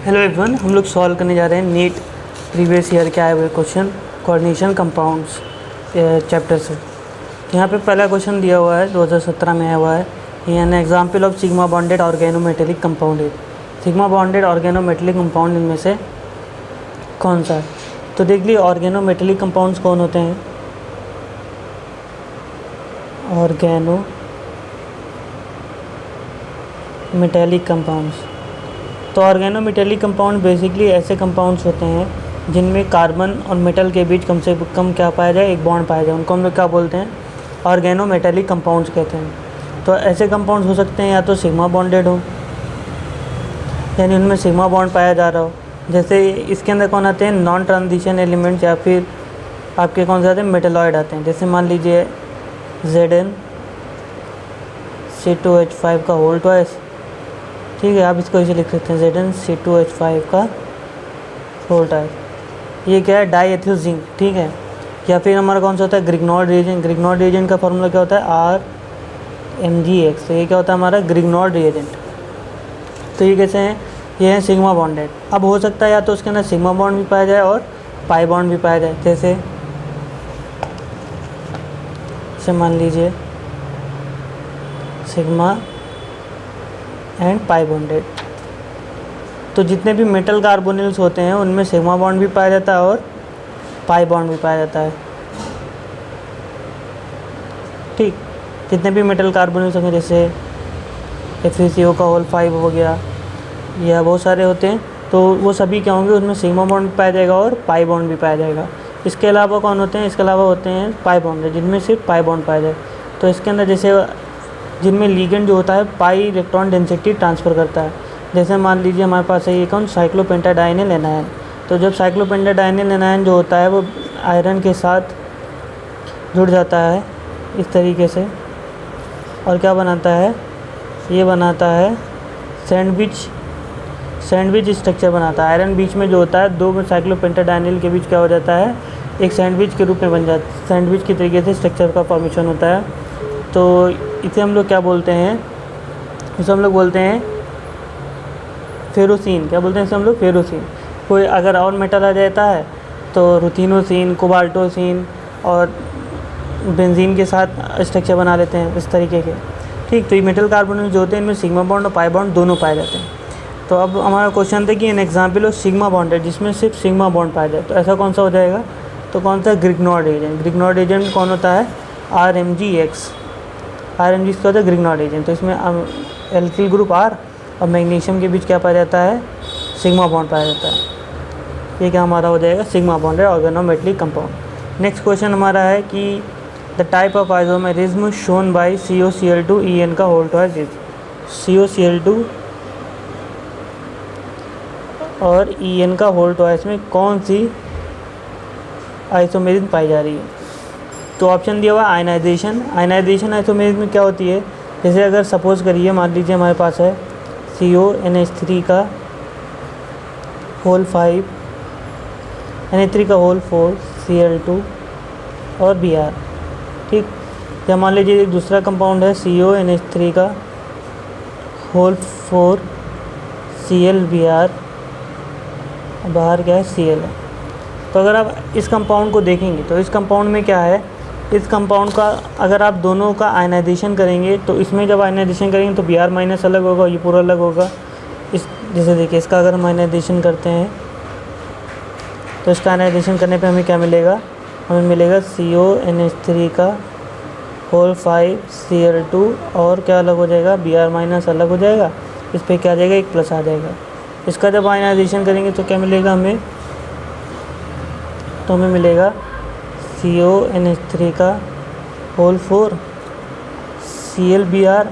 Hello everyone, हम लोग solve करने जा रहे हैं नीट प्रीवियस ईयर के आए हुए क्वेश्चन कोऑर्डिनेशन कंपाउंड्स चैप्टर से। यहाँ पे पहला क्वेश्चन दिया हुआ है 2017 में आया हुआ है। An example of sigma bonded organometallic compound है। सिग्मा बॉन्डेड ऑर्गेनोमेटेलिक कंपाउंड इनमें से कौन सा है? तो देख लीजिए ऑर्गेनोमेटेलिक कंपाउंड्स कौन होते हैं। ऑर्गेनोमेटेलिक कंपाउंड्स, तो ऑर्गेनोमेटेलिक कंपाउंड बेसिकली ऐसे कंपाउंड्स होते हैं जिनमें कार्बन और मेटल के बीच कम से कम क्या पाया जाए, एक बॉन्ड पाया जाए। उनको हम लोग क्या बोलते हैं? ऑर्गेनोमेटेलिक कंपाउंड्स कहते हैं। तो ऐसे कंपाउंड्स हो सकते हैं या तो सिग्मा बॉन्डेड हो, यानी उनमें सिग्मा बॉन्ड पाया जा रहा हो। जैसे इसके अंदर कौन आते हैं? नॉन ट्रांजिशन एलिमेंट्स, या फिर आपके कौन से आते हैं? मेटलॉइड आते हैं। जैसे मान लीजिए ZnC2H5 का होल ट्वाइस, ठीक है, आप इसको ऐसे लिख सकते हैं ZnC2H5 का होल ट्वाइस। ये क्या है? डाई एथिल जिंक, ठीक है। या फिर हमारा कौन सा होता है? ग्रिग्नॉर्ड रिएजेंट। ग्रिग्नॉर्ड रिएजेंट का फॉर्मूला क्या होता है? RMgX। तो ये क्या होता है हमारा? ग्रिग्नॉर्ड रिएजेंट। तो ये कैसे हैं? ये है सिग्मा बॉन्डेड। अब हो सकता है या तो उसके अंदर सिग्मा बॉन्ड भी पाया जाए और पाई बॉन्ड भी पाया जाए। जैसे मान लीजिए सिग्मा एंड पाई बॉन्डेड। तो जितने भी मेटल कार्बोनिल्स होते हैं उनमें सिग्मा बॉन्ड भी पाया जाता है और पाई बॉन्ड भी पाया जाता है, ठीक। जितने भी मेटल कार्बोनिल्स होंगे, जैसे FeCO का होल 5 हो गया, या बहुत सारे होते हैं, तो वो सभी क्या होंगे? उसमें सिग्मा बॉन्ड भी पाया जाएगा और पाई बॉन्ड भी पाया जाएगा। इसके अलावा कौन होते हैं? इसके अलावा होते हैं पाई बॉन्ड, जिनमें सिर्फ पाई बॉन्ड पाया जाए। तो इसके अंदर जैसे जिनमें लिगेंड जो होता है पाई इलेक्ट्रॉन डेंसिटी ट्रांसफ़र करता है। जैसे मान लीजिए हमारे पास है ये कौन? साइक्लोपेंटाडाइनिल एनायन। तो जब साइक्लोपेंटाडाइनिल एनायन जो होता है वो आयरन के साथ जुड़ जाता है इस तरीके से, और क्या बनाता है? ये बनाता है सैंडविच स्ट्रक्चर बनाता है। आयरन बीच में जो होता है दो साइक्लोपेंटाडाइनिल के बीच क्या हो जाता है? एक सैंडविच के रूप में बन जाता है। सैंडविच की तरीके से स्ट्रक्चर का फॉर्मेशन होता है। तो इसे हम लोग क्या बोलते हैं? इसे हम लोग बोलते हैं फेरोसिन। क्या बोलते हैं इसे हम लोग? फेरोसिन। कोई अगर और मेटल आ जाता है तो रुथिनोसिन, कोबाल्टोसिन और बेंजीन के साथ स्ट्रक्चर बना लेते हैं इस तरीके के, ठीक। तो ये मेटल कार्बोनिल जो होते हैं इनमें सिग्मा बॉन्ड और पाई बॉन्ड दोनों पाए जाते हैं। तो अब हमारा क्वेश्चन था कि an example of sigma bonded, जिसमें सिर्फ सिग्मा बॉन्ड पाया जाए, तो ऐसा कौन सा हो जाएगा? तो कौन सा? ग्रिग्नॉर्ड एजेंट। ग्रिग्नॉर्ड एजेंट कौन होता है? RMgX का होता है ग्रिग्नॉर्ड एजेंट। तो इसमें एल्किल ग्रुप R और मैग्नीशियम के बीच क्या पाया जाता है? सिग्मा बॉन्ड पाया जाता है। ये क्या हमारा हो जाएगा? Sigma bonded organometallic compound. Next question हमारा है कि the type of isomerism shown by COCl2 En का होल ट्वाइस इज। COCl2 और En का होल ट्वाइस में कौन सी आइसोमेरिज्म पाई जा रही है? तो ऑप्शन दिया हुआ आयनाइजेशन। आयनाइजेशन आइसोमेरिज्म क्या होती है? जैसे अगर सपोज करिए, मान लीजिए हमारे पास है CONH3 का होल 5, NH3 का होल 4, Cl2 और Br, ठीक। या मान लीजिए एक दूसरा कंपाउंड है CONH3 का होल 4, ClBr, बाहर क्या है? Cl है। तो अगर आप इस कंपाउंड को देखेंगे तो इस कंपाउंड में क्या है? इस कंपाउंड का अगर आप दोनों का आयनाइजेशन करेंगे तो इसमें जब आयनाइजेशन करेंगे तो Br माइनस अलग होगा, ये पूरा अलग होगा। इस जैसे देखिए इसका अगर हम आयनाइजेशन करते हैं तो इसका आयनाइजेशन करने पे हमें क्या मिलेगा? हमें मिलेगा CONH3 का होल 5, Cl2 और क्या अलग हो जाएगा? Br माइनस अलग हो जाएगा। इस पर क्या आ जाएगा? एक प्लस आ जाएगा। इसका जब आयनाइजेशन करेंगे तो क्या मिलेगा हमें? तो हमें मिलेगा CONH3 का होल 4, ClBr,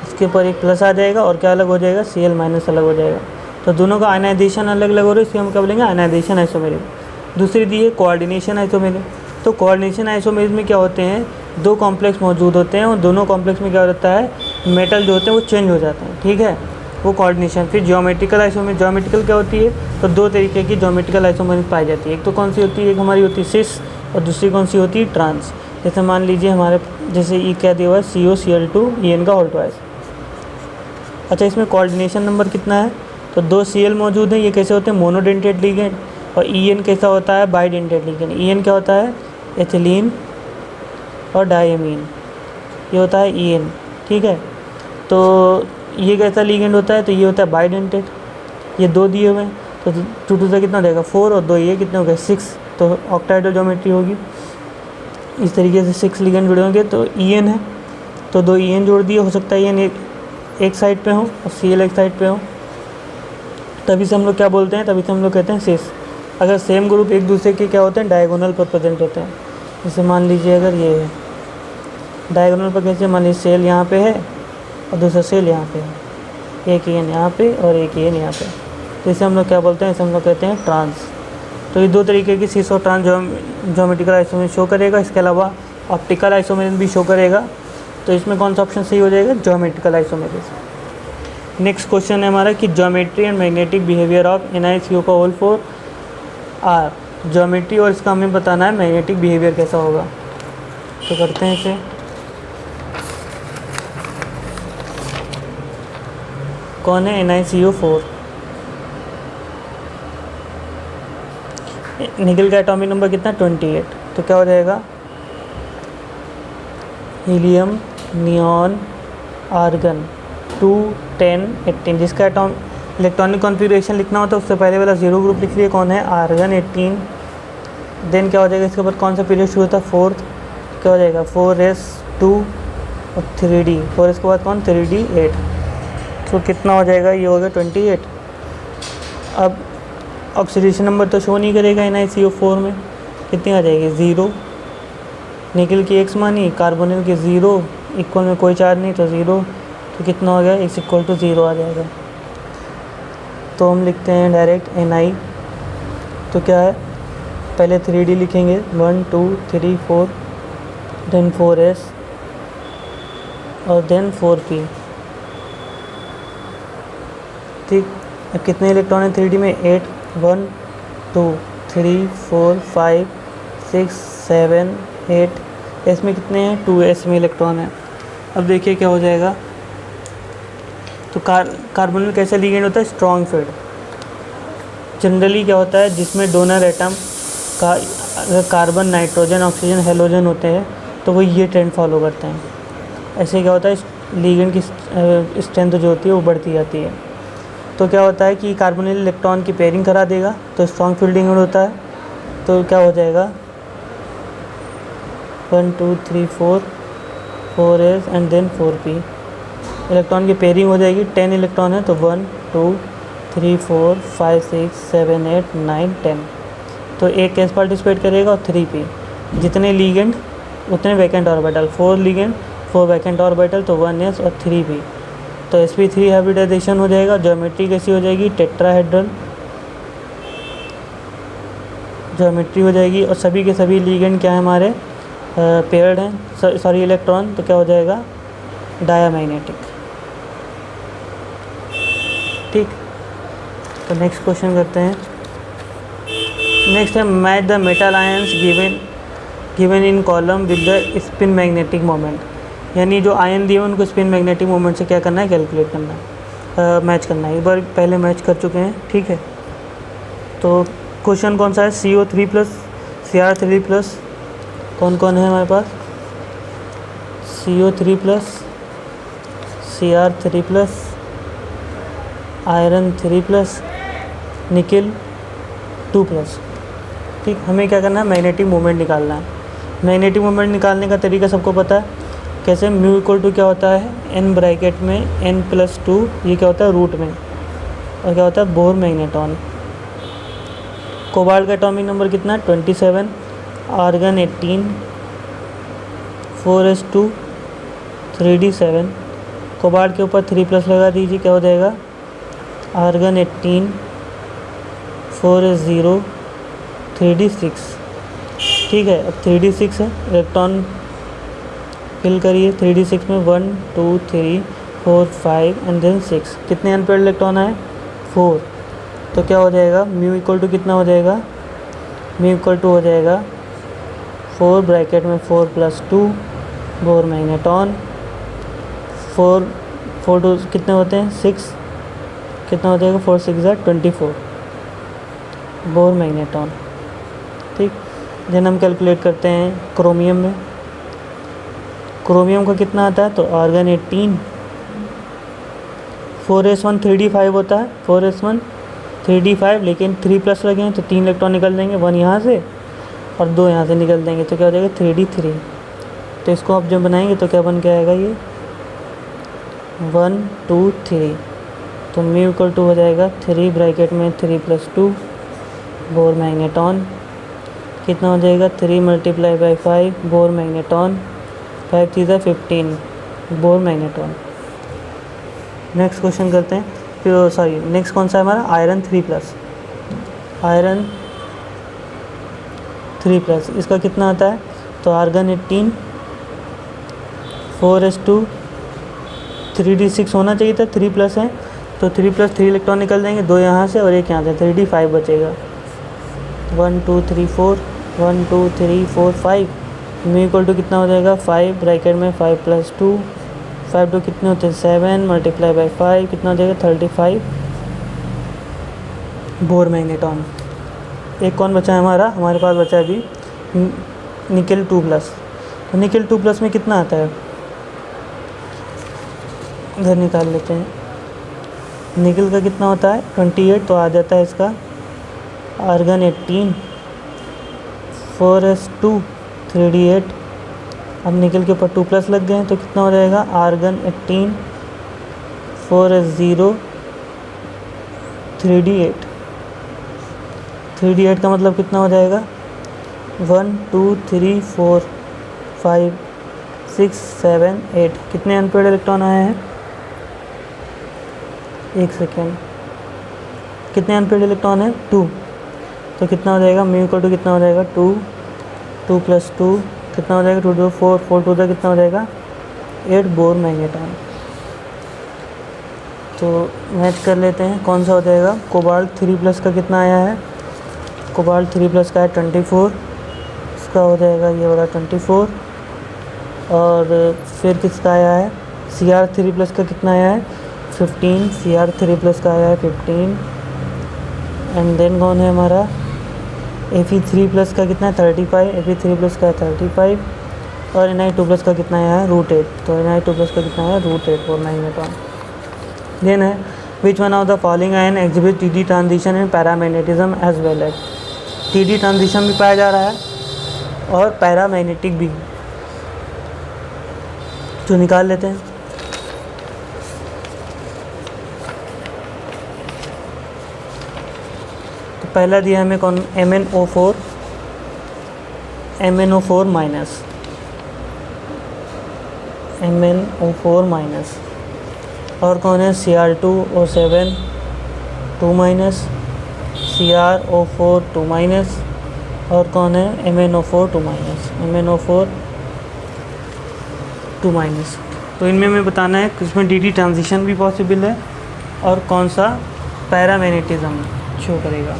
इसके ऊपर एक प्लस आ जाएगा और क्या अलग हो जाएगा? Cl माइनस अलग हो जाएगा। तो दोनों का आयनाइजेशन अलग अलग हो रहा है, इसलिए हम क्या बोलेंगे? Ionisation isomerism. दूसरी दी है कोऑर्डिनेशन आइसोमेरिज्म। तो कोऑर्डिनेशन आइसोमेरिज्म में क्या होते हैं? दो कॉम्प्लेक्स मौजूद होते हैं और दोनों कॉम्प्लेक्स में क्या होता है? मेटल जो होते हैं वो चेंज हो जाते हैं, ठीक है, वो कोऑर्डिनेशन। फिर ज्योमेट्रिकल आइसोमेरिज्म। ज्योमेट्रिकल क्या होती है? तो दो तरीके की ज्योमेट्रिकल आइसोमेरिज्म पाई जाती है। एक तो कौन सी होती है? एक हमारी होती है सिस और दूसरी कौन सी होती है? ट्रांस। जैसे मान लीजिए हमारे जैसे ये क्या दिया हुआ है? COCl2 En का होल ट्वाइस। अच्छा, इसमें कोऑर्डिनेशन नंबर कितना है? तो तो 2 Cl मौजूद हैं, ये कैसे होते हैं, मोनोडेंटेट लिगेंड। और En कैसा होता है, बाइडेंटेट लिगेंड। En क्या होता है, एथिलीन और डायमीन, ये होता है En, ठीक है। तो ये कैसा लिगेंड होता है, तो ये होता है बाइडेंटेट। ये 2 दिए हुए हैं, तो 2 से कितना देगा 4, और 2 ये कितने हो गए 6, तो ऑक्टाइडल ज्योमेट्री होगी। इस तरीके से 6 लिगेंड जुड़े होंगे, तो En है, तो 2 En जोड़ दिए। हो सकता है En एक साइड पे हो और Cl एक साइड पे हो, तभी से हम लोग क्या बोलते हैं, तभी से हम लोग कहते हैं सिस। अगर सेम ग्रुप एक दूसरे के क्या होते हैं, डायगोनल पर प्रेजेंट होते हैं। जैसे मान लीजिए अगर ये है डायगोनल पर, कैसे, मान लीजिए सेल यहाँ पे है और दूसरा सेल यहाँ पे है, एक En यहाँ पे और एक En यहाँ पे, तो इसे हम लोग क्या बोलते हैं, इसे हम लोग कहते हैं ट्रांस। तो ये 2 तरीके की सिस और ट्रांस ज्योमेट्रिकल आइसोमेरिज्म शो करेगा। इसके अलावा ऑप्टिकल आइसोमेरिज्म भी शो करेगा। तो इसमें कौन सा ऑप्शन सही हो जाएगा, ज्योमेट्रिकल आइसोमेरिज्म। नेक्स्ट क्वेश्चन है हमारा कि geometry and magnetic behaviour of NiCO का होल 4 आर। ज्योमेट्री और इसका हमें बताना है मैग्नेटिक बिहेवियर कैसा होगा। तो करते हैं इसे। कौन है, NiCO4। निकल का एटॉमिक नंबर कितना, 28। तो क्या हो जाएगा, हीलियम, नियॉन, आर्गन, 2, 10, 18। जिसका इलेक्ट्रॉनिक कॉन्फ़िगरेशन लिखना हो तो उससे पहले वाला 0 ग्रुप लिख लिए, कौन है, आर्गन 18। देन क्या हो जाएगा, इसके बाद कौन सा पीरियड शुरू होता है, 4th, क्या हो जाएगा 4s2 और 3d, 4s के बाद कौन, 3d 8। तो कितना हो जाएगा, ये हो गया 28। अब ऑक्सीडेशन नंबर तो शो नहीं करेगा NiCO4 में, कितनी आ जाएगी 0। निकल की x मानी, कार्बोनिल की 0, इक्वल में कोई चार्ज नहीं तो 0, तो कितना हो गया, x इक्वल टू 0 आ जाएगा। तो हम लिखते हैं डायरेक्ट Ni। तो क्या है, पहले 3d लिखेंगे, 1 2 3 4, देन 4s और देन 4p, ठीक। अब कितने इलेक्ट्रॉन हैं 3d में, 8, 1 2 3 4 5 6 7 8। s में कितने हैं, 2s में इलेक्ट्रॉन है। अब देखिए क्या हो जाएगा। तो कार्बोनिल कैसा लिगेंड होता है, स्ट्रॉन्ग फील्ड। जनरली क्या होता है, जिसमें डोनर एटम का अगर कार्बन, नाइट्रोजन, ऑक्सीजन, हेलोजन होते हैं तो वो ये ट्रेंड फॉलो करते हैं। ऐसे क्या होता है, लिगेंड की स्ट्रेंथ जो होती है वो बढ़ती जाती है। तो क्या होता है कि कार्बोनिल इलेक्ट्रॉन की पेयरिंग करा देगा, तो स्ट्रॉन्ग फील्ड लिगेंड होता है। तो क्या हो जाएगा, 1 2 3 4 4s and then 4p। Electron की पेयरिंग हो जाएगी, 10 इलेक्ट्रॉन है तो 1 2 3 4 5 6 7 8 9 10। तो एक s पार्टिसिपेट करेगा और 3p। जितने लिगेंड उतने vacant orbital, 4 ligand 4 vacant orbital, तो 1s और 3p। तो sp3 हाइब्रिडाइजेशन हो जाएगा। ज्योमेट्री कैसी हो जाएगी, टेट्राहेड्रल ज्योमेट्री हो जाएगी। और सभी के सभी लिगेंड क्या है हमारे, पेयर्ड हैं, सॉरी इलेक्ट्रॉन, तो क्या हो जाएगा, डायामैग्नेटिक, ठीक। तो नेक्स्ट क्वेश्चन करते हैं। नेक्स्ट है match the metal ions given in column with the spin magnetic moment. यानी जो आयन दिए उनको स्पिन मैग्नेटिक मोमेंट से क्या करना है, कैलकुलेट करना है, मैच करना है। एक बार पहले मैच कर चुके हैं, ठीक है। तो क्वेश्चन कौन सा है, CO3 प्लस Cr3 प्लस, कौन कौन है हमारे पास, CO3 plus Cr3 plus, iron 3 plus, nickel 2 plus, ठीक। हमें क्या करना है, मैग्नेटिक मोमेंट निकालना है। मैग्नेटिक मोमेंट निकालने का तरीका सबको पता है, कैसे, म्यू इक्वल टू क्या होता है, n ब्रैकेट में n+2, ये क्या होता है रूट में, और क्या होता है बोर मैग्नेटॉन। कोबाल्ट का एटॉमिक नंबर कितना है, 27, आर्गन 18, 4s2 3d7। कोबाल्ट के ऊपर 3+ लगा दीजिए, क्या हो जाएगा, आर्गन 18, 4s0 3d6, ठीक है। अब 3d6 है, इलेक्ट्रॉन फिल करिए 3d6 में, 1 2 3 4 5 एंड देन 6। कितने अनपेयर्ड इलेक्ट्रॉन आए, 4। तो क्या हो जाएगा, म्यू इक्वल टू कितना हो जाएगा, म्यू इक्वल टू हो जाएगा 4 ब्रैकेट में 4+2 बोर मैग्नेटॉन, 4 4 2 कितने होते हैं, 6, कितना हो जाएगा 4 6 24 बोर मैग्नेटॉन। ठीक, देन हम कैलकुलेट करते हैं क्रोमियम में। क्रोमियम का कितना आता है, तो आर्गन 18 4s1 3d5 होता है, 4s1 3d5, लेकिन 3 प्लस लगे हैं तो 3 इलेक्ट्रॉन निकल देंगे, 1 यहाँ से और 2 यहाँ से निकल देंगे, तो क्या हो जाएगा 3d3। तो इसको आप जब बनाएंगे तो क्या बन के आएगा ये 1 2 3, तो म्यू इक्वल टू हो जाएगा 3 ब्रैकेट में 3 + 2 बोर मैग्नेटॉन। कितना हो जाएगा 3 × 5 bore magneton, 5 3 15 bore magneton. Next question करते हैं, फिर सॉरी नेक्स्ट कौन सा है हमारा, आयरन 3+, आयरन 3+, इसका कितना आता है, तो आर्गन 18 4s2 3d6 होना चाहिए था, 3+ है तो 3 + 3 इलेक्ट्रॉन निकल जाएंगे, 2 यहाँ से और 1 यहाँ से, 3d5 बचेगा। 1 2 3 4 1 2 3 4 5, म्यू इक्वल टू कितना हो जाएगा 5 ब्रैकेट में 5 + 2, 5 2 कितने होते हैं 7 × 5 कितना हो जाएगा 35 बोर मैग्नेटॉन। एक कौन बचा है हमारे पास बचा है अभी निकल 2+, तो निकल 2+ में कितना आता है, इधर निकाल लेते हैं। निकल का कितना होता है 28, तो आ जाता है इसका आर्गन 18 4s2 3d8। अब निकल के ऊपर 2+ लग गए हैं तो कितना हो जाएगा आर्गन 18 4s0 3d8। 3d8 का मतलब कितना हो जाएगा 1 2 3 4 5 6 7 8, कितने अनपेड इलेक्ट्रॉन आए हैं, एक सेकेंड, कितने अनपेड इलेक्ट्रॉन है 2, तो कितना हो जाएगा म्यू इक्वल टू कितना हो जाएगा 2 2 + 2 कितना हो जाएगा 2 2 4 4 2 कितना हो जाएगा 8 बोर मैग्नेटॉन। तो मैच कर लेते हैं कौन सा हो जाएगा, कोबाल्ट 3+ का कितना आया है, कोबाल्ट 3+ का है 24, इसका हो जाएगा ये वाला 24। और फिर किसका आया है Cr 3+ का कितना आया है 15, Cr 3+ का आया है 15। एंड देन कौन है हमारा Fe3+ का कितना है 35, Fe3+ का है 35, और Ni2+ का कितना आया है √8, तो Ni2+ का कितना है √8 बोर मैग्नेटॉन। देन है which one of the following ion exhibit TD transition in paramagnetism as well as, TD transition भी पाया जा रहा है और पैरामैग्नेटिक भी, तो निकाल लेते हैं। तो पहला दिया हमें कौन MnO4 माइनस, और कौन है Cr2O7 2-, CrO4 2-, और कौन है MnO4 2-, तो इनमें हमें बताना है कि इसमें DD ट्रांजिशन भी पॉसिबल है और कौन सा पैरामैग्नेटिज्म शो करेगा।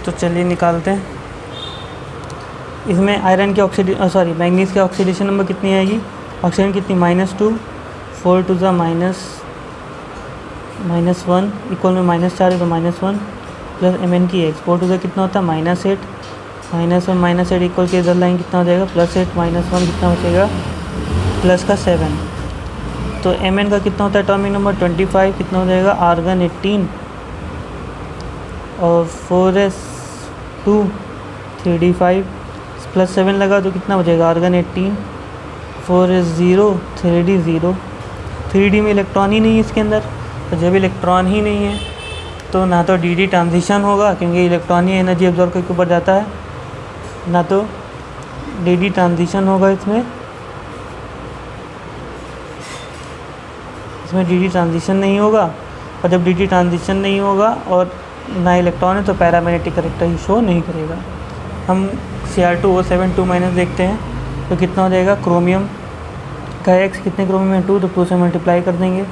तो चलिए निकालते हैं। इसमें आयरन के मैंगनीज के ऑक्सीडेशन नंबर कितनी आएगी, ऑक्सीजन कितनी -2, 4 2 -1 इक्वल में -4 है तो -1 प्लस Mn की x 4 2 कितना होता है -8, -1 -8 इक्वल के इधर लाइन कितना हो जाएगा +8 -1 कितना बचेगा प्लस का 7। तो Mn का कितना होता है एटॉमिक नंबर 25, कितना हो जाएगा आर्गन 18 और 4s2 3d5 प्लस 7 लगा तो कितना बचेगा आर्गन 18 4s0 3d0। 3d में इलेक्ट्रॉन ही नहीं है इसके अंदर, तो जब इलेक्ट्रॉन ही नहीं है तो ना तो डी ट्रांजिशन होगा क्योंकि इलेक्ट्रॉन ही एनर्जी एब्जॉर्ब करके ऊपर जाता है, ना तो डी ट्रांजिशन होगा इसमें डी ट्रांजिशन नहीं होगा, और जब डी ट्रांजिशन नहीं होगा और ना इलेक्ट्रॉन है तो पैरामैग्नेटिक करेक्टर ही शो नहीं करेगा। हम Cr2O7 2- देखते हैं तो कितना हो जाएगा, क्रोमियम का x कितने क्रोमियम में 2, तो 2 से मल्टीप्लाई कर देंगे,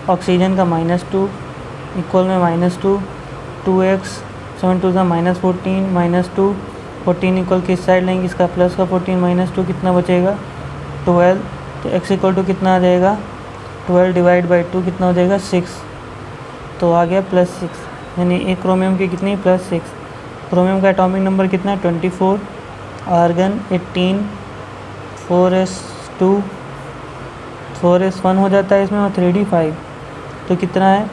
ऑक्सीजन का -2 इक्वल में -2 2x 7 2 -14 -2 14 इक्वल किस साइड लेंगे, इसका प्लस का 14 -2 कितना बचेगा 12, तो x इक्वल टू कितना आ जाएगा 12 डिवाइड बाई 2 कितना हो जाएगा 6, तो आ गया +6, यानी एक क्रोमियम की कितनी +6। क्रोमियम का एटॉमिक नंबर कितना है 24, आर्गन 18, 4s2, 4s1 हो जाता है इसमें, और 3d 5, तो कितना है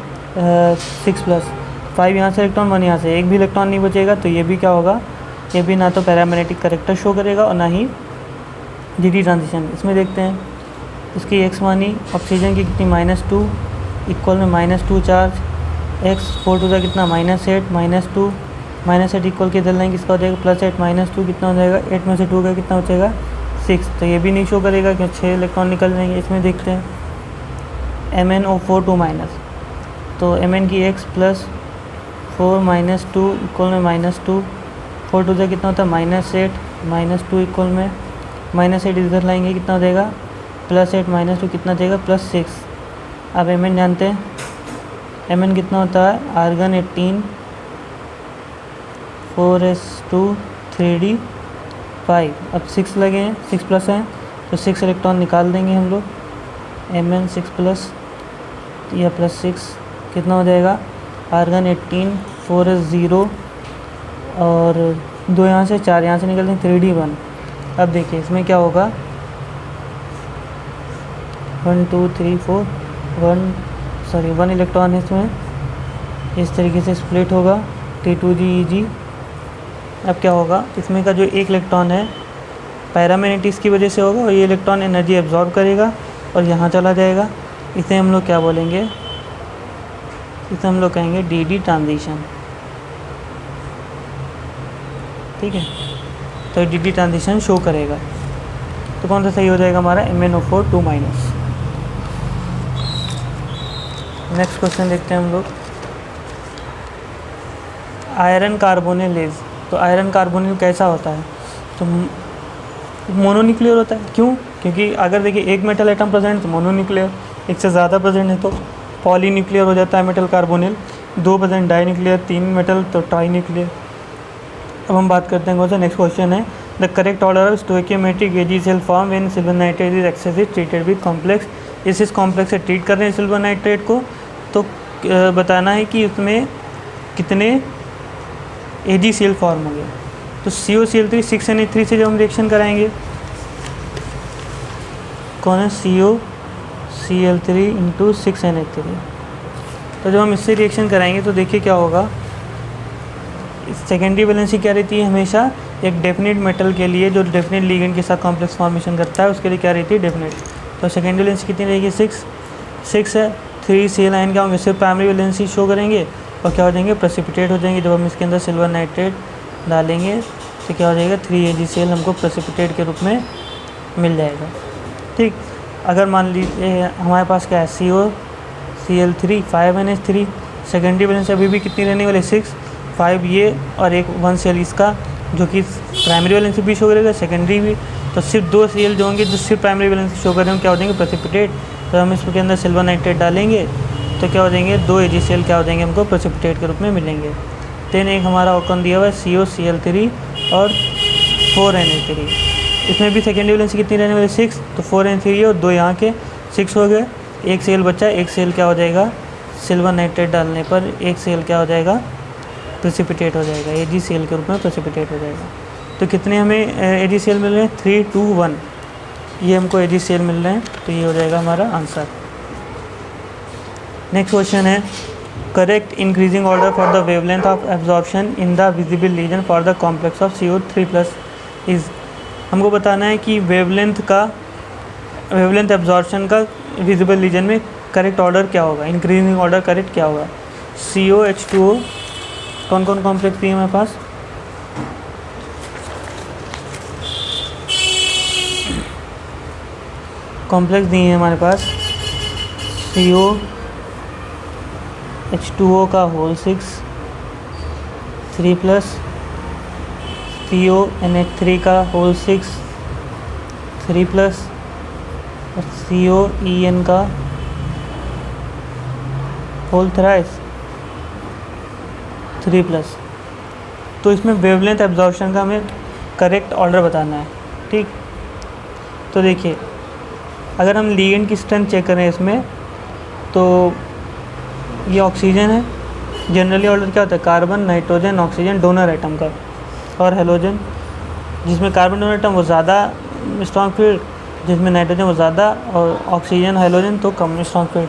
6+5 यहाँ से इलेक्ट्रॉन 1 यहाँ से, एक भी इलेक्ट्रॉन नहीं बचेगा, तो ये भी क्या होगा, ये भी ना तो पैरामैग्नेटिक करेक्टर शो करेगा और ना ही GD ट्रांजिशन। इसमें देखते हैं इसकी एक्स मानी ऑक्सीजन की कितनी -2, इक्वल में -2 चार्ज, x 4 टू ज़ा कितना -8, -2 -8 इक्वल के इधर लाइन किसका हो जाएगा +8 -2 कितना हो जाएगा 8 में से 2 का कितना बचेगा 6, तो ये भी नहीं शो करेगा क्योंकि 6 इलेक्ट्रॉन निकल जाएंगे। इसमें देखते हैं MnO4 2-, तो Mn की x +4 -2 इक्वल में -2, 4 टू ज़ा कितना होता है -8 -2 इक्वल में -8 इधर लाएंगे कितना हो जाएगा +8 -2 कितना देगा +6। अब Mn जानते हैं, Mn कितना होता है, आर्गन 18, 4s2, 3d 5, अब 6 लगे हैं, 6 प्लस हैं, तो 6 इलेक्ट्रॉन निकाल देंगे हम लोग, Mn 6+ या +6 कितना हो जाएगा, आर्गन 18, 4s0 और 2 यहाँ से 4 यहाँ से निकलते हैं 3d 1। अब देखिए इसमें क्या होगा 1 2 3 4 1 इलेक्ट्रॉन है इसमें, इस तरीके से स्प्लिट होगा T2g Eg। अब क्या होगा, इसमें का जो एक इलेक्ट्रॉन है पैरामैग्नेटिक्स की वजह से होगा और ये इलेक्ट्रॉन एनर्जी एब्जॉर्ब करेगा और यहाँ चला जाएगा, इसे हम लोग क्या बोलेंगे, इसे हम लोग कहेंगे DD ट्रांजिशन। ठीक है, तो DD ट्रांजिशन शो करेगा। तो कौन सा सही हो जाएगा हमारा MnO4 2-। नेक्स्ट क्वेश्चन देखते हैं हम लोग, आयरन कार्बोनिल लेज। तो आयरन कार्बोनिल कैसा होता है, तो मोनोन्यूक्लियर होता है। क्यों, क्योंकि अगर देखिए एक मेटल एटम प्रेजेंट तो मोनोन्यूक्लियर, एक से ज़्यादा प्रेजेंट है तो पॉलीन्यूक्लियर हो जाता है metal carbonyl, 2 present dinuclear, 3 metal तो ट्राईन्यूक्लियर। अब हम बात करते हैं कौन सा, नेक्स्ट क्वेश्चन है the correct order of stoichiometric Ag cell form when silver nitrate is excessive treated with complex. इस कॉम्प्लेक्स से ट्रीट कर रहे हैं सिल्वर नाइट्रेट को, तो बताना है कि उसमें कितने Ag सेल फॉर्म होंगे। तो COCl3 6Na3 से जब हम रिएक्शन कराएंगे, कौन है COCl3 × 6Na3, तो जब हम इससे रिएक्शन कराएंगे तो देखिए क्या होगा, सेकेंडरी वैलेंसी क्या रहती है हमेशा, एक डेफिनेट मेटल के लिए जो डेफिनेट लिगेंड के साथ कॉम्प्लेक्स फॉर्मेशन करता है उसके लिए क्या रहती है डेफिनेट। तो सेकेंडरी वैलेंसी कितनी रहेगी 6 है। 3 Cl आयन क्या होंगे, सिर्फ प्राइमरी वैलेंसी शो करेंगे और क्या हो जाएंगे प्रेसिपिटेट हो जाएंगे। जब हम इसके अंदर सिल्वर नाइट्रेट डालेंगे तो क्या हो जाएगा 3 Ag सेल हमको प्रेसिपिटेट के रूप में मिल जाएगा। ठीक, अगर मान लीजिए हमारे पास क्या है COCl3 5NH3, सेकेंडरी वैलेंसी अभी भी कितनी रहने वाली 6, 5 ये और एक 1 सेल इसका जो कि प्राइमरी वैलेंसी भी शो करेगा सेकेंडरी भी, तो सिर्फ 2 Cl जो होंगे जो सिर्फ प्राइमरी वैलेंसी शो करेंगे क्या हो जाएंगे प्रेसिपिटेट। तो हम इसके अंदर सिल्वर नाइट्रेट डालेंगे तो क्या हो जाएंगे 2 Ag सेल क्या हो जाएंगे हमको प्रेसिपिटेट के रूप में मिलेंगे। देन एक हमारा ऑप्शन दिया हुआ है COCl3 और 4Na3, इसमें भी सेकेंडरी वैलेंसी कितनी रहने वाली 6, तो 4Na3 और 2 यहाँ के 6 हो गए, एक सेल बचा, एक सेल क्या हो जाएगा सिल्वर नाइट्रेट डालने पर एक सेल क्या हो जाएगा प्रेसिपिटेट हो जाएगा, Ag सेल के रूप में प्रेसिपिटेट हो जाएगा। तो कितने हमें Ag सेल मिल रहे हैं 3 2 1, ये हमको Ag सेल मिल रहे हैं, तो ये हो जाएगा हमारा आंसर। नेक्स्ट क्वेश्चन है correct increasing order for the wavelength of absorption in the visible region for the complex of CO3+ is. हमको बताना है कि वेवलेंथ एब्जॉर्प्शन का विजिबल रीजन में करेक्ट ऑर्डर क्या होगा, इंक्रीजिंग ऑर्डर करेक्ट क्या होगा। COH2O कौन कौन कॉम्प्लेक्स दिए हमारे पास, कॉम्प्लेक्स दिए हैं हमारे पास COH2O का होल 6 3+, CONH3 का होल 6 3+, और COEN का होल थ्राइस 3+। तो इसमें वेवलेंथ एब्जॉर्प्शन का हमें करेक्ट ऑर्डर बताना है। ठीक, तो देखिए अगर हम लिगेंड की स्ट्रेंथ चेक करें इसमें तो ये ऑक्सीजन है। जनरली ऑर्डर क्या होता है, carbon, nitrogen, oxygen, donor atom का। और हेलोजन, जिसमें कार्बन डोनर एटम वो ज़्यादा स्ट्रॉन्ग फील्ड, जिसमें नाइट्रोजन वो ज़्यादा, और ऑक्सीजन हेलोजन तो कम स्ट्रॉन्ग फील्ड।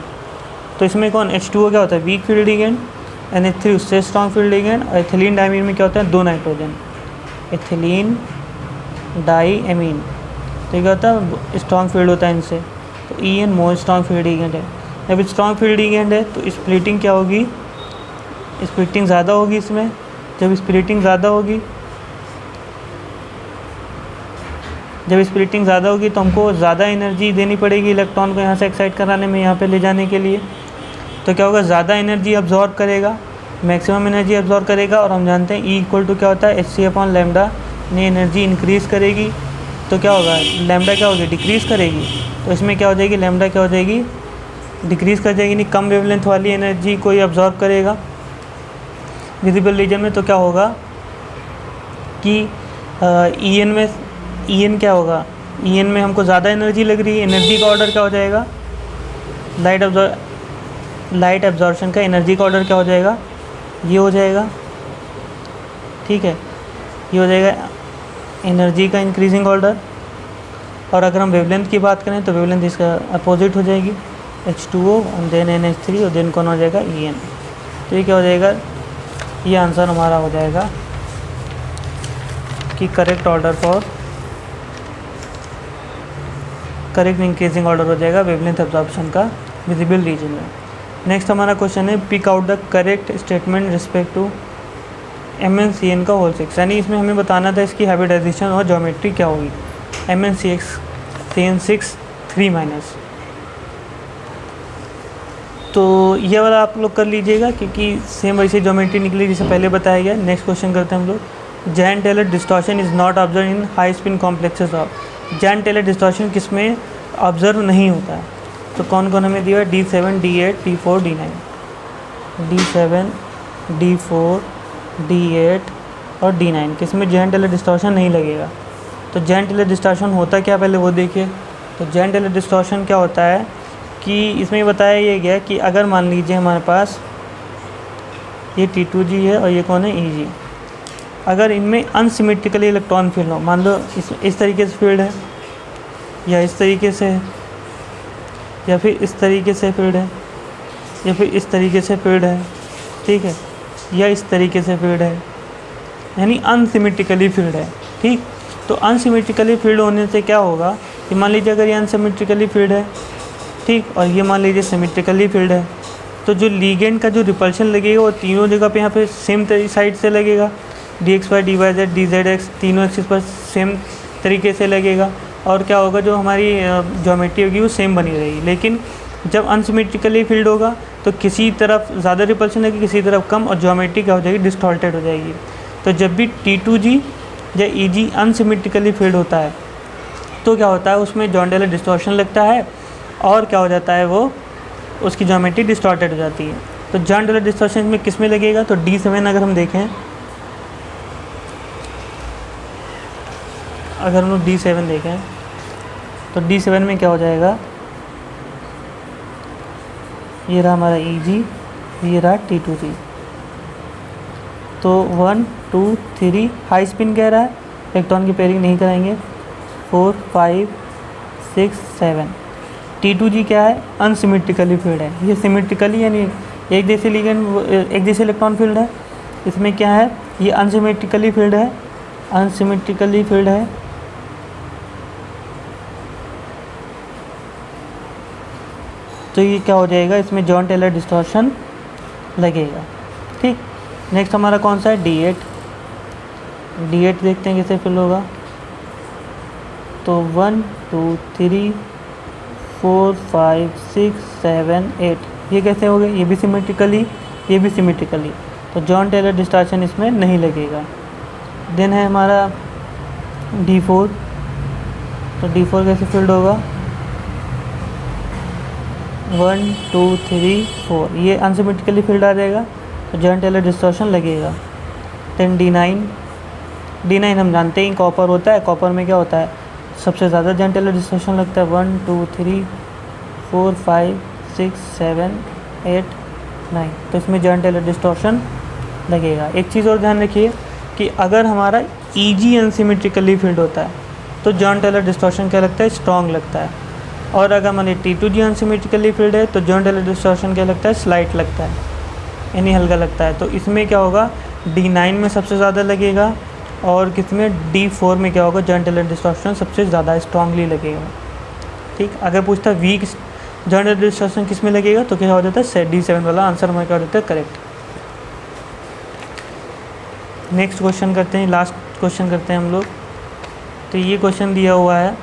तो इसमें कौन H2O क्या होता है, वीक फील्ड लिगेंड, NH3 उससे स्ट्रॉन्ग फील्ड लिगेंड, और एथिलीन डायमीन में क्या होता है, 2 नाइट्रोजन, एथिलीन डाई एमीन। तो क्या होता है, स्ट्रॉन्ग फील्ड होता है इनसे। तो EN most strong field ligand है। जब स्ट्रॉन्ग फील्ड लिगेंड है तो स्प्लिटिंग क्या होगी, स्प्लिटिंग ज़्यादा होगी इसमें। जब स्प्लिटिंग ज़्यादा होगी तो हमको ज़्यादा एनर्जी देनी पड़ेगी इलेक्ट्रॉन को यहाँ से एक्साइट कराने में, यहाँ पे ले जाने के लिए। तो क्या होगा, ज़्यादा एनर्जी अब्जॉर्ब करेगा, मैक्सिमम एनर्जी अब्जॉर्ब करेगा। और हम जानते हैं E क्या होता है, hc/λ ने एनर्जी इंक्रीज़ करेगी। तो क्या होगा, लैम्डा क्या होगी, डिक्रीज़ करेगी। तो इसमें क्या हो जाएगी, लैम्डा क्या हो जाएगी, डिक्रीज़ कर जाएगी, नहीं कम वेवलेंथ वाली एनर्जी को ही अब्जॉर्ब करेगा विजिबल रीजन में। तो क्या होगा कि EN क्या होगा, EN में हमको ज़्यादा एनर्जी लग रही है। एनर्जी का ऑर्डर क्या हो जाएगा, लाइट एब्जॉर्प्शन का एनर्जी का ऑर्डर क्या हो जाएगा, ये हो जाएगा, ठीक है, ये हो जाएगा एनर्जी का इंक्रीजिंग ऑर्डर। और अगर हम वेवलेंथ की बात करें तो वेवलेंथ इसका अपोजिट हो जाएगी, H2O और देन NH3 और देन कौन हो जाएगा, EN। तो ये क्या हो जाएगा, ये आंसर हमारा हो जाएगा कि करेक्ट इंक्रीजिंग ऑर्डर हो जाएगा वेवलेंथ एब्जॉर्प्शन का विजिबल रीजन में। नेक्स्ट हमारा क्वेश्चन है, pick out the correct statement respect to MnCN का होल 6। यानी इसमें हमें बताना था इसकी हाइब्रिडाइजेशन और ज्योमेट्री क्या होगी। MnCN6 3-। तो ये वाला आप लोग कर लीजिएगा क्योंकि सेम वैसे ज्योमेट्री निकली जैसे पहले बताया गया। नेक्स्ट क्वेश्चन करते हैं हम लोग, Jahn Teller distortion is not observe in high spin complexes of. Jahn Teller distortion किसमें ऑब्जर्व नहीं होता है। तो कौन कौन हमें दिया है, D7, D8, D4, D9। D7, D4, D8 और D9 किसमें जैन टेलर डिस्टॉर्शन नहीं लगेगा। तो जैन टेलर डिस्टॉर्शन होता क्या, पहले वो देखिए। तो जैन टेलर डिस्टॉर्शन क्या होता है कि इसमें बताया ये गया कि अगर मान लीजिए हमारे पास ये T2G है और ये कौन है, EG। अगर इनमें अनसिमेट्रिकली इलेक्ट्रॉन फील्ड हो, मान लो इस तरीके से फील्ड है, या इस तरीके से है, या फिर इस तरीके से फील्ड है, या फिर इस तरीके से फील्ड है, ठीक है, या इस तरीके से फील्ड है, यानी अनसिमेट्रिकली फील्ड है, ठीक। तो अनसिमेट्रिकली फील्ड होने से क्या होगा कि मान लीजिए अगर ये अनसिमेट्रिकली फील्ड है, ठीक, और ये मान लीजिए सिमेट्रिकली फील्ड है, तो जो लीगेंड का जो रिपल्शन लगेगा वो तीनों जगह पे यहाँ पे सेम साइड से लगेगा। dxy, dyz, dzx तीनों एक्सिस पर सेम तरीके से लगेगा। और क्या होगा, जो हमारी ज्योमेट्री होगी वो सेम बनी रहेगी। लेकिन जब अनसिमेट्रिकली फील्ड होगा तो किसी तरफ ज़्यादा रिपल्शन लगेगी, किसी तरफ कम, और ज्योमेट्री क्या हो जाएगी, डिस्टॉर्टेड हो जाएगी। तो जब भी T2G या EG अनसिमेट्रिकली फील्ड होता है तो क्या होता है, उसमें जॉन टेलर डिस्टॉर्शन लगता है और क्या हो जाता है, वो उसकी ज्योमेट्री डिस्टॉर्टेड हो जाती है। तो जॉन टेलर डिस्टॉर्शन में किस में लगेगा, तो D7 अगर हम देखें, अगर हम लोग D7 देखें तो D7 में क्या हो जाएगा, ये रहा हमारा EG, ये रहा T2G। तो 1 2 3 हाई स्पिन कह रहा है, इलेक्ट्रॉन की पेयरिंग नहीं कराएंगे। 4 5 6 7। T2G क्या है, अनसिमेट्रिकली फील्ड है। ये सिमेट्रिकली यानी एक जैसे लिगेंड, एक जैसे इलेक्ट्रॉन फील्ड है। इसमें क्या है, ये अनसिमेट्रिकली फील्ड है, अनसिमेट्रिकली फील्ड है। तो ये क्या हो जाएगा, इसमें जॉन टेलर डिस्टॉर्शन लगेगा, ठीक। नेक्स्ट हमारा कौन सा है, D8। D8 देखते हैं कैसे फिल होगा। तो 1 2 3 4 5 6 7 8 ये कैसे हो गए, ये भी सिमेट्रिकली, ये भी सिमेट्रिकली। तो जॉन टेलर डिस्टॉर्शन इसमें नहीं लगेगा। देन है हमारा D4। तो D4 कैसे फील्ड होगा, 1 2 3 4 ये अनसिमेट्रिकली फील्ड आ जाएगा, तो जॉन टेलर डिस्टॉर्शन लगेगा। देन D9 हम जानते हैं कॉपर होता है। कॉपर में क्या होता है, सबसे ज़्यादा जॉन टेलर डिस्टॉर्शन लगता है। 1 2 3 4 5 6, 7, 8, 9, तो इसमें जॉन टेलर डिस्टॉर्शन लगेगा। एक चीज़ और ध्यान रखिए कि अगर हमारा ईजी अनसिमेट्रिकली फील्ड होता है तो जॉन टेलर डिस्टॉर्शन क्या लगता है, स्ट्रॉन्ग लगता है, और अगर हमारे T2G अनसिमेट्रिकली फील्ड है तो जॉन टेलर डिस्टॉर्शन क्या लगता है, स्लाइट लगता है, यानी हल्का लगता है। तो इसमें क्या होगा, D9 में सबसे ज़्यादा लगेगा, और किसमें, D4 में क्या होगा, जॉन टेलर डिस्टॉर्शन सबसे ज़्यादा स्ट्रांगली लगेगा। ठीक, अगर पूछता है वीक जॉन टेलर डिस्टॉर्शन किस में लगेगा तो क्या हो जाता है, D7 वाला आंसर हमारा क्या हो जाता है, करेक्ट। नेक्स्ट क्वेश्चन करते हैं, लास्ट क्वेश्चन करते हैं हम लोग। तो ये क्वेश्चन दिया हुआ है,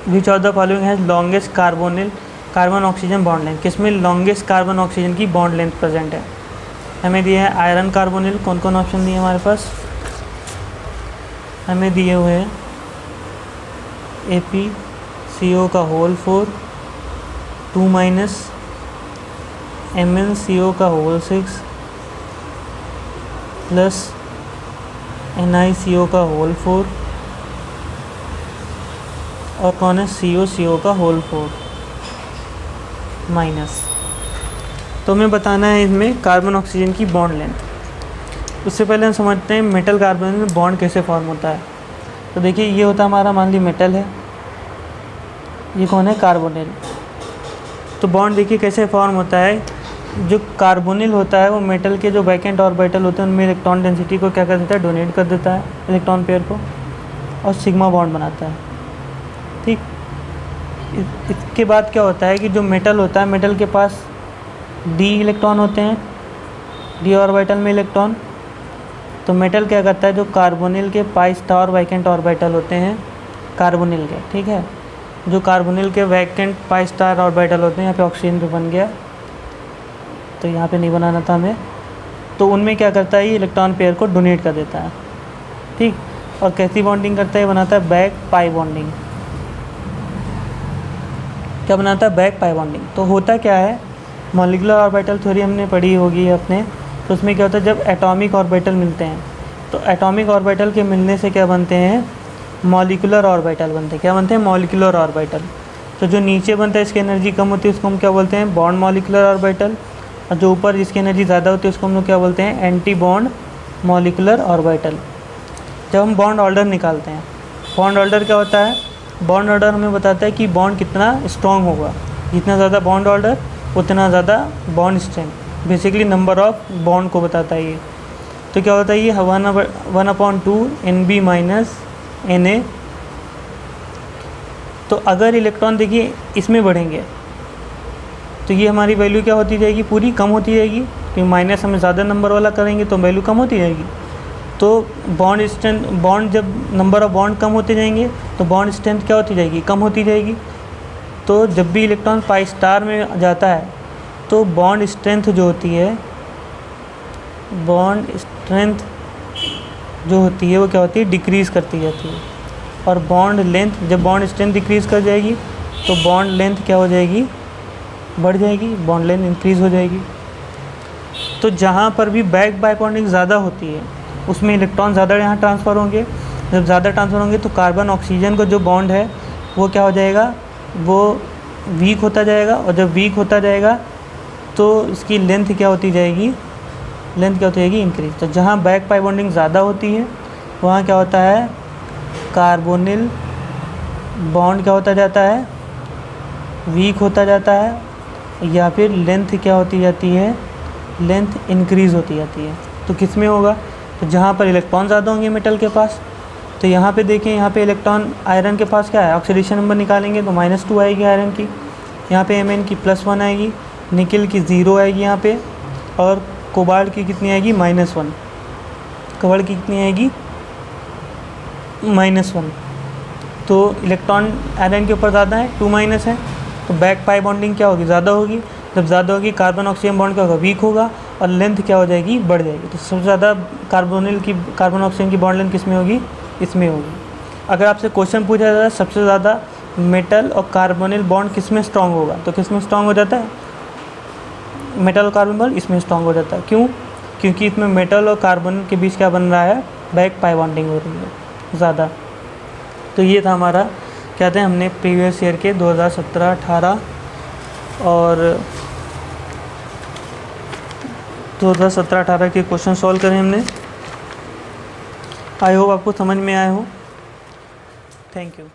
which of the following has longest carbon oxygen bond length, किसमें लॉन्गेस्ट कार्बन ऑक्सीजन की बॉन्ड लेंथ प्रेजेंट है। हमें दिया है आयरन कार्बोनिल, कौन कौन ऑप्शन दिए हमारे पास, हमें दिए हुए हैं ApCO का होल 4, 2- MnCO का होल 6 प्लस NiCO का होल 4, और कौन है, CO का होल 4 माइनस। तो हमें बताना है इसमें कार्बन ऑक्सीजन की बॉन्ड लेंथ। उससे पहले हम समझते हैं मेटल कार्बन में बॉन्ड कैसे फॉर्म होता है। तो देखिए ये होता है हमारा, मान ली मेटल है, ये कौन है, कार्बोनिल। तो बॉन्ड देखिए कैसे फॉर्म होता है, जो कार्बोनिल होता है वो मेटल के जो वैकेंट ऑर्बिटल होते हैं उनमें इलेक्ट्रॉन डेंसिटी को क्या कर देता है, डोनेट कर देता है इलेक्ट्रॉन पेयर को, और सिग्मा बॉन्ड बनाता है। ठीक, इसके बाद क्या होता है कि जो मेटल होता है, मेटल के पास D इलेक्ट्रॉन होते हैं, D ऑर्बिटल में इलेक्ट्रॉन। तो मेटल क्या करता है, जो कार्बोनिल के पाई स्टार वैकेंट ऑर्बिटल होते हैं कार्बोनिल के, ठीक है, जो कार्बोनिल के वैकेंट पाई स्टार ऑर्बिटल होते हैं, यहाँ पे ऑक्सीजन पे बन गया, तो यहाँ पे नहीं बनाना था हमें, तो उनमें क्या करता है, ये इलेक्ट्रॉन पेयर को डोनेट कर देता है। ठीक, और कैसी बॉन्डिंग करता है, बनाता है बैक पाई बॉन्डिंग। क्या बनाता है, बैक पाई बॉन्डिंग। तो होता क्या है, मॉलिक्यूलर ऑर्बिटल थ्योरी हमने पढ़ी होगी अपने, तो उसमें क्या होता है, जब एटॉमिक ऑर्बिटल मिलते हैं तो एटॉमिक ऑर्बिटल के मिलने से क्या बनते हैं, मॉलिक्यूलर ऑर्बिटल बनते हैं। क्या बनते हैं, मॉलिक्यूलर ऑर्बिटल। तो जो नीचे बनता है इसकी एनर्जी कम होती है उसको हम क्या बोलते हैं, बॉन्ड मॉलिक्यूलर ऑर्बिटल, और जो ऊपर जिसकी एनर्जी ज़्यादा होती है उसको हम लोग क्या बोलते हैं, एंटी बॉन्ड मॉलिक्यूलर ऑर्बिटल। जब हम बॉन्ड ऑर्डर निकालते हैं, बॉन्ड ऑर्डर क्या होता है, बॉन्ड ऑर्डर हमें बताता है कि बॉन्ड कितना स्ट्रॉन्ग होगा, जितना ज़्यादा बॉन्ड ऑर्डर उतना ज़्यादा bond strength, basically number of bond को बताता है ये। तो क्या होता है, ये 1/2 NB - Na। तो अगर इलेक्ट्रॉन देखिए इसमें बढ़ेंगे तो ये हमारी वैल्यू क्या होती जाएगी, पूरी कम होती जाएगी, क्योंकि माइनस हमें ज़्यादा नंबर वाला करेंगे तो वैल्यू कम होती जाएगी। तो बॉन्ड स्ट्रेंथ, बॉन्ड जब नंबर ऑफ बॉन्ड कम होते जाएंगे तो बॉन्ड स्ट्रेंथ क्या होती जाएगी, कम होती जाएगी। तो जब भी इलेक्ट्रॉन पाई स्टार में जाता है तो बॉन्ड स्ट्रेंथ जो होती है, बॉन्ड स्ट्रेंथ जो होती है वो क्या होती है, डिक्रीज़ करती जाती है। और बॉन्ड लेंथ, जब बॉन्ड स्ट्रेंथ डिक्रीज़ कर जाएगी तो बॉन्ड लेंथ क्या हो जाएगी, बढ़ जाएगी, बॉन्ड लेंथ इंक्रीज़ हो जाएगी। तो जहाँ पर भी बैक बाय बॉन्डिंग ज़्यादा होती है उसमें इलेक्ट्रॉन ज़्यादा यहाँ ट्रांसफ़र होंगे। जब ज़्यादा ट्रांसफ़र होंगे तो कार्बन ऑक्सीजन का जो बॉन्ड है वो क्या हो जाएगा, वो वीक होता जाएगा, और जब वीक होता जाएगा तो इसकी लेंथ क्या होती जाएगी, लेंथ क्या होती जाएगी, इंक्रीज। तो जहाँ बैक पाई बॉन्डिंग ज़्यादा होती है वहाँ क्या होता है, कार्बोनिल बॉन्ड क्या होता जाता है, वीक होता जाता है, या फिर लेंथ क्या होती जाती है, लेंथ इंक्रीज़ होती जाती है। तो किस में होगा, तो जहाँ पर इलेक्ट्रॉन ज़्यादा होंगे मेटल के पास। तो यहाँ पे देखें, यहाँ पे इलेक्ट्रॉन आयरन के पास क्या है, ऑक्सीडेशन नंबर निकालेंगे तो -2 आएगी आयरन की, यहाँ पे Mn की +1 आएगी, निकल की 0 आएगी यहाँ पे, और कोबाल्ट की कितनी आएगी, -1। कोबाल्ट की कितनी आएगी, -1। तो इलेक्ट्रॉन आयरन के ऊपर ज़्यादा है, 2- है, तो बैक पाई बॉन्डिंग क्या होगी, ज़्यादा होगी। जब ज़्यादा होगी कार्बन ऑक्सीजन बॉन्ड क्या होगा, वीक होगा, और लेंथ क्या हो जाएगी, बढ़ जाएगी। तो सबसे ज़्यादा कार्बन ऑक्सीजन की बॉन्ड लेंथ किस में होगी, इसमें होगी। अगर आपसे क्वेश्चन पूछा जाता है सबसे ज़्यादा मेटल और कार्बोनिल बॉन्ड किस में स्ट्रॉन्ग होगा, तो किस में स्ट्रॉन्ग हो जाता है, मेटल और कार्बन बॉन्ड इसमें स्ट्रॉन्ग हो जाता है। क्यों, क्योंकि इसमें मेटल और कार्बन के बीच क्या बन रहा है, बैक पाई बॉन्डिंग हो रही है ज़्यादा। तो ये था हमारा, क्या थे, हमने प्रीवियस ईयर के 2017, 18 और 2017-18 के क्वेश्चन सॉल्व करें हमने। आई होप आपको समझ में आए हो। Thank you.